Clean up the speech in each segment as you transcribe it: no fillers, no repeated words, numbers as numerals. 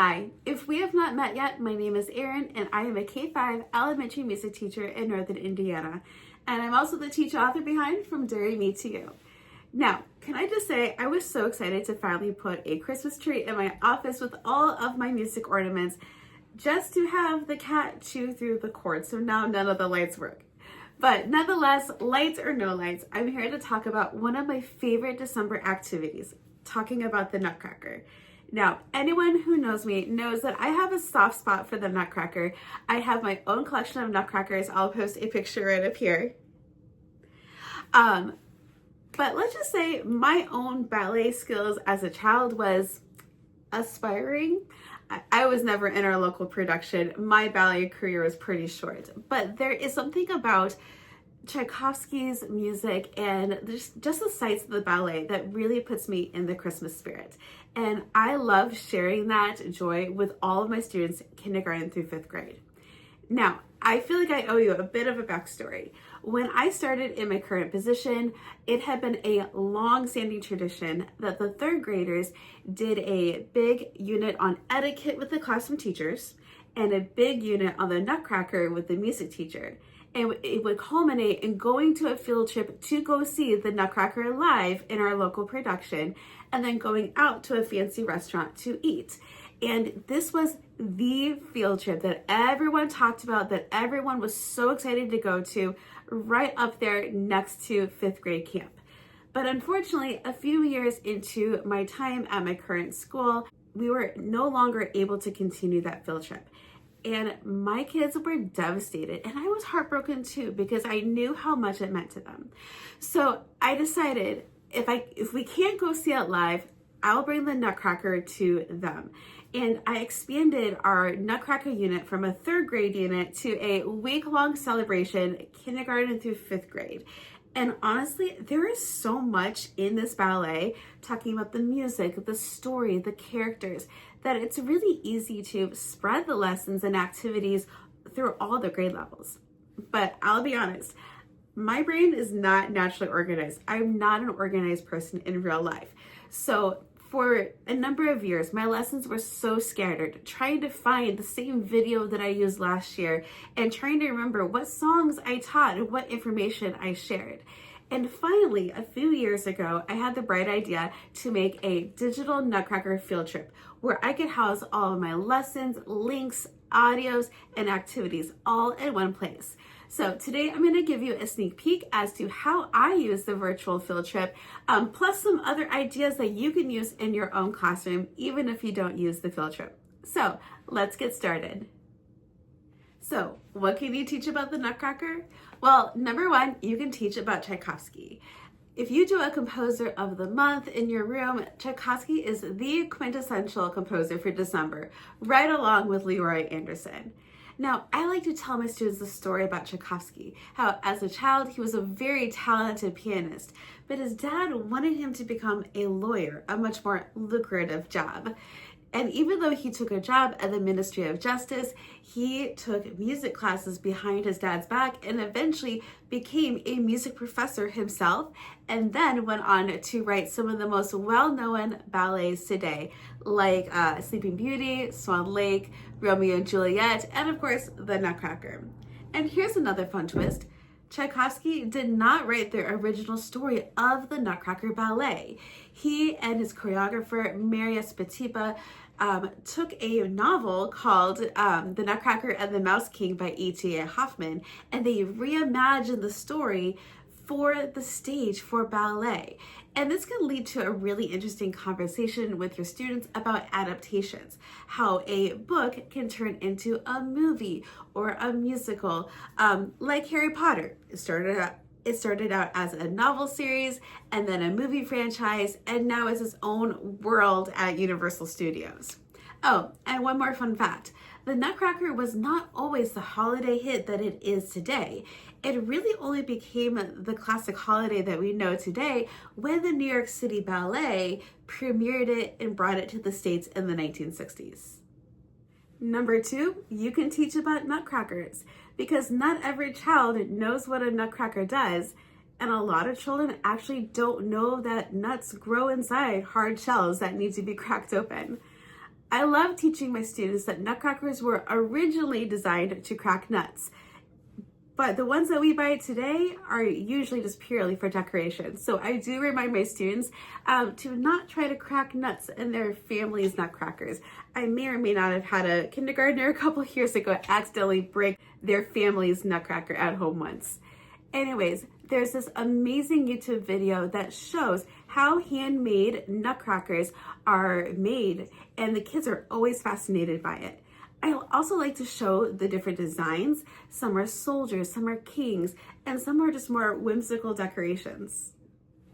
Hi, if we have not met yet, my name is Erin and I am a K-5 elementary music teacher in Northern Indiana. And I'm also the teacher author behind From Dairy Me to You. Now, can I just say, I was so excited to finally put a Christmas tree in my office with all of my music ornaments just to have the cat chew through the cord, so now none of the lights work. But nonetheless, lights or no lights, I'm here to talk about one of my favorite December activities, talking about the Nutcracker. Now, anyone who knows me knows that I have a soft spot for the Nutcracker. I have my own collection of Nutcrackers. I'll post a picture right up here. But let's just say my own ballet skills as a child was aspiring. I was never in our local production. My ballet career was pretty short, but there is something about Tchaikovsky's music and just the sights of the ballet that really puts me in the Christmas spirit. And I love sharing that joy with all of my students, kindergarten through 5th grade. Now, I feel like I owe you a bit of a backstory. When I started in my current position, it had been a long-standing tradition that the 3rd graders did a big unit on etiquette with the classroom teachers and a big unit on the Nutcracker with the music teacher. And it would culminate in going to a field trip to go see the Nutcracker live in our local production, and then going out to a fancy restaurant to eat. And this was the field trip that everyone talked about, that everyone was so excited to go to, right up there next to 5th grade camp. But unfortunately, a few years into my time at my current school, we were no longer able to continue that field trip. And my kids were devastated, and I was heartbroken too, because I knew how much it meant to them. So I decided, if we can't go see it live, I'll bring the Nutcracker to them. And I expanded our Nutcracker unit from a 3rd grade unit to a week-long celebration, kindergarten through 5th grade. And honestly, there is so much in this ballet, talking about the music, the story, the characters, that it's really easy to spread the lessons and activities through all the grade levels. But I'll be honest, my brain is not naturally organized. I'm not an organized person in real life. So for a number of years, my lessons were so scattered, trying to find the same video that I used last year and trying to remember what songs I taught and what information I shared. And finally, a few years ago, I had the bright idea to make a digital Nutcracker field trip where I could house all of my lessons, links, audios, and activities all in one place. So today I'm going to give you a sneak peek as to how I use the virtual field trip, plus some other ideas that you can use in your own classroom, even if you don't use the field trip. So let's get started. So what can you teach about the Nutcracker? Well, number one, you can teach about Tchaikovsky. If you do a composer of the month in your room, Tchaikovsky is the quintessential composer for December, right along with Leroy Anderson. Now, I like to tell my students the story about Tchaikovsky, how as a child he was a very talented pianist, but his dad wanted him to become a lawyer, a much more lucrative job. And even though he took a job at the Ministry of Justice, he took music classes behind his dad's back and eventually became a music professor himself, and then went on to write some of the most well-known ballets today, like Sleeping Beauty, Swan Lake, Romeo and Juliet, and of course, the Nutcracker. And here's another fun twist. Tchaikovsky did not write the original story of the Nutcracker ballet. He and his choreographer, Marius Petipa, took a novel called The Nutcracker and the Mouse King by E.T.A. Hoffmann, and they reimagined the story for the stage, for ballet. And this can lead to a really interesting conversation with your students about adaptations, how a book can turn into a movie or a musical, like Harry Potter. It started out as a novel series and then a movie franchise, and now is its own world at Universal Studios. Oh, and one more fun fact. The Nutcracker was not always the holiday hit that it is today. It really only became the classic holiday that we know today when the New York City Ballet premiered it and brought it to the States in the 1960s. Number two, you can teach about nutcrackers, because not every child knows what a nutcracker does, and a lot of children actually don't know that nuts grow inside hard shells that need to be cracked open. I love teaching my students that nutcrackers were originally designed to crack nuts. But the ones that we buy today are usually just purely for decoration. So I do remind my students to not try to crack nuts in their family's nutcrackers. I may or may not have had a kindergartner a couple years ago accidentally break their family's nutcracker at home once. Anyways, there's this amazing YouTube video that shows how handmade nutcrackers are made, and the kids are always fascinated by it. I also like to show the different designs. Some are soldiers, some are kings, and some are just more whimsical decorations.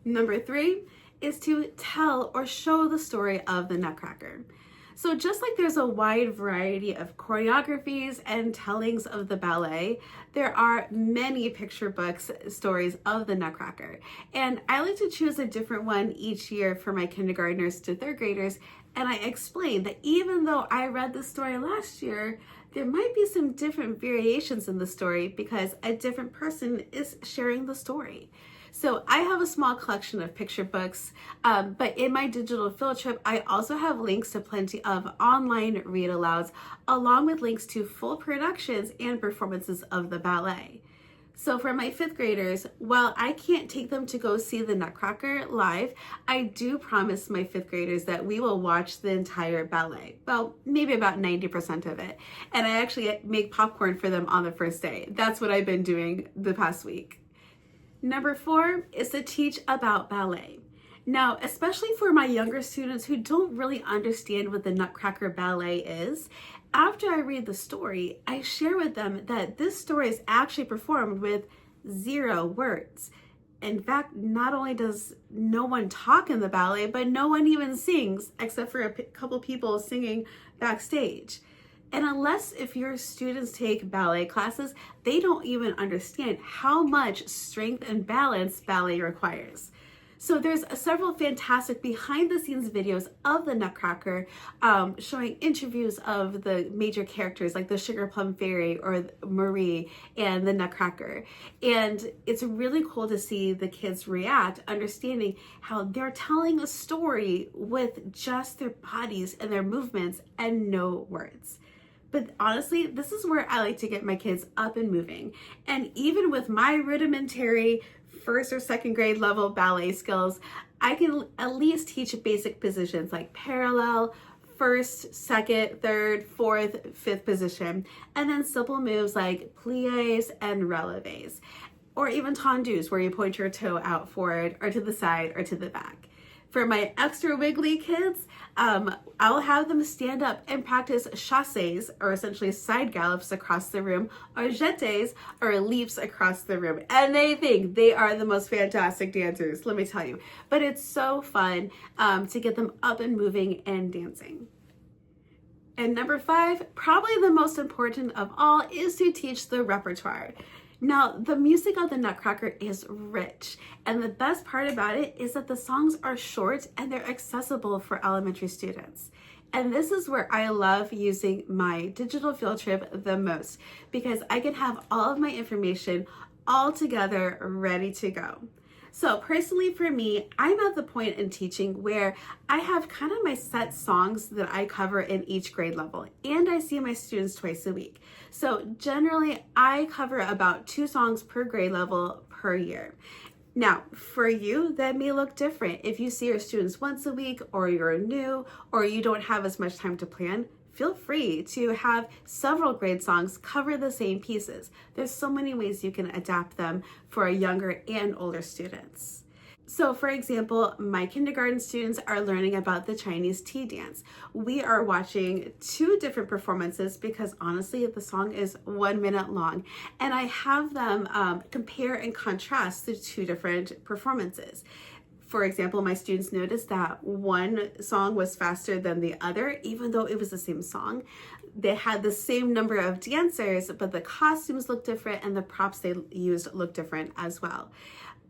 Number 3 is to tell or show the story of the Nutcracker. So just like there's a wide variety of choreographies and tellings of the ballet, there are many picture books stories of the Nutcracker. And I like to choose a different one each year for my kindergartners to third graders. And I explain that even though I read the story last year, there might be some different variations in the story because a different person is sharing the story. So I have a small collection of picture books, but in my digital field trip, I also have links to plenty of online read alouds, along with links to full productions and performances of the ballet. So for my 5th graders, while I can't take them to go see the Nutcracker live, I do promise my 5th graders that we will watch the entire ballet. Well, maybe about 90% of it. And I actually make popcorn for them on the first day. That's what I've been doing the past week. Number 4 is to teach about ballet. Now, especially for my younger students who don't really understand what the Nutcracker ballet is, after I read the story, I share with them that this story is actually performed with 0 words. In fact, not only does no one talk in the ballet, but no one even sings except for a couple people singing backstage. And unless if your students take ballet classes, they don't even understand how much strength and balance ballet requires. So there's several fantastic behind the scenes videos of the Nutcracker showing interviews of the major characters like the Sugar Plum Fairy or Marie and the Nutcracker. And it's really cool to see the kids react, understanding how they're telling a story with just their bodies and their movements and no words. But honestly, this is where I like to get my kids up and moving. And even with my rudimentary 1st or 2nd grade level ballet skills, I can at least teach basic positions like parallel, 1st, 2nd, 3rd, 4th, 5th position, and then simple moves like pliés and relevés, or even tendus where you point your toe out forward or to the side or to the back. For my extra wiggly kids, I'll have them stand up and practice chassés, or essentially side gallops across the room, or jetés, or leaps across the room. And they think they are the most fantastic dancers, let me tell you. But it's so fun to get them up and moving and dancing. And number 5, probably the most important of all, is to teach the repertoire. Now, the music of the Nutcracker is rich, and the best part about it is that the songs are short and they're accessible for elementary students. And this is where I love using my digital field trip the most, because I can have all of my information all together ready to go. So personally for me, I'm at the point in teaching where I have kind of my set songs that I cover in each grade level, and I see my students twice a week. So generally I cover about 2 songs per grade level per year. Now, for you, that may look different. If you see your students once a week, or you're new, or you don't have as much time to plan, feel free to have several grade songs cover the same pieces. There's so many ways you can adapt them for younger and older students. So for example, my kindergarten students are learning about the Chinese tea dance. We are watching 2 different performances because honestly, the song is 1 minute long. And I have them compare and contrast the 2 different performances. For example, my students noticed that one song was faster than the other, even though it was the same song. They had the same number of dancers, but the costumes looked different and the props they used looked different as well.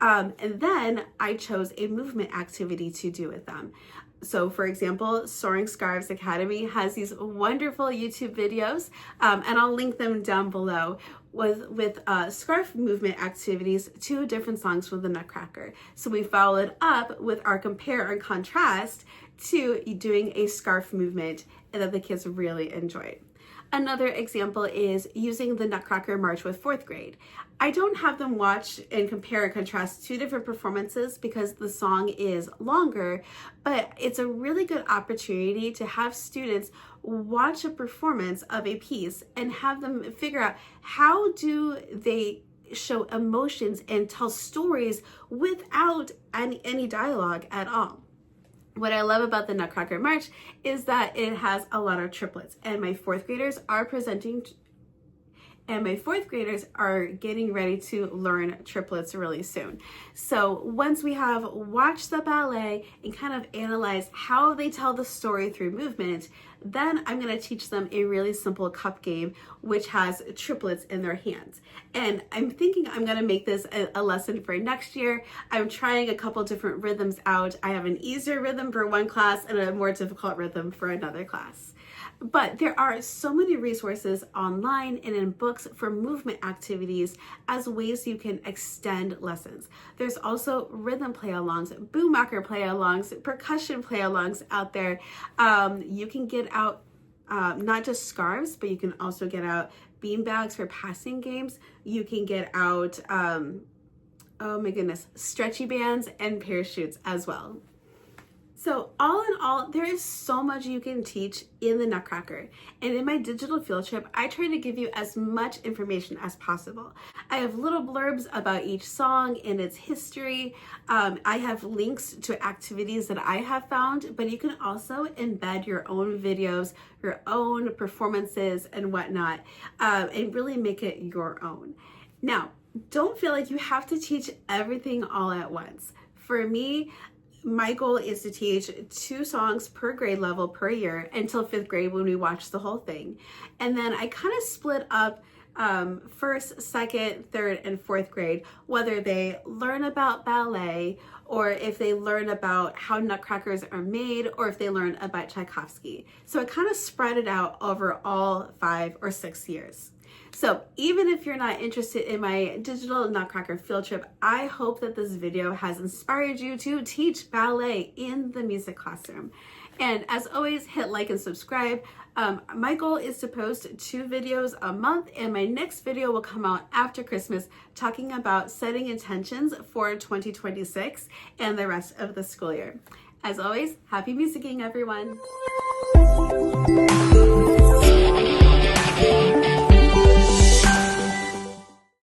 And then I chose a movement activity to do with them. So for example, Soaring Scarves Academy has these wonderful YouTube videos, and I'll link them down below, with scarf movement activities to different songs from the Nutcracker. So we followed up with our compare and contrast to doing a scarf movement that the kids really enjoyed. Another example is using the Nutcracker March with 4th grade. I don't have them watch and compare and contrast 2 different performances because the song is longer, but it's a really good opportunity to have students watch a performance of a piece and have them figure out how do they show emotions and tell stories without any dialogue at all. What I love about the Nutcracker March is that it has a lot of triplets, and my 4th graders are getting ready to learn triplets really soon. So once we have watched the ballet and kind of analyzed how they tell the story through movement, then I'm going to teach them a really simple cup game which has triplets in their hands. And I'm thinking I'm going to make this a lesson for next year. I'm trying a couple different rhythms out. I have an easier rhythm for one class and a more difficult rhythm for another class. But there are so many resources online and in books for movement activities as ways you can extend lessons. There's also rhythm play-alongs, boommacher play-alongs, percussion play-alongs out there. You can get out not just scarves, but you can also get out beanbags for passing games. You can get out, oh my goodness, stretchy bands and parachutes as well. So all in all, there is so much you can teach in the Nutcracker. And in my digital field trip, I try to give you as much information as possible. I have little blurbs about each song and its history. I have links to activities that I have found, but you can also embed your own videos, your own performances and whatnot, and really make it your own. Now, don't feel like you have to teach everything all at once. For me, my goal is to teach 2 songs per grade level per year until 5th grade when we watch the whole thing. And then I kind of split up 1st, 2nd, 3rd, and 4th grade, whether they learn about ballet or if they learn about how nutcrackers are made or if they learn about Tchaikovsky. So I kind of spread it out over all 5 or 6 years. So even if you're not interested in my digital Nutcracker field trip, I hope that this video has inspired you to teach ballet in the music classroom. And as always, hit like and subscribe. My goal is to post 2 videos a month, and my next video will come out after Christmas talking about setting intentions for 2026 and the rest of the school year. As always, happy musicking, everyone.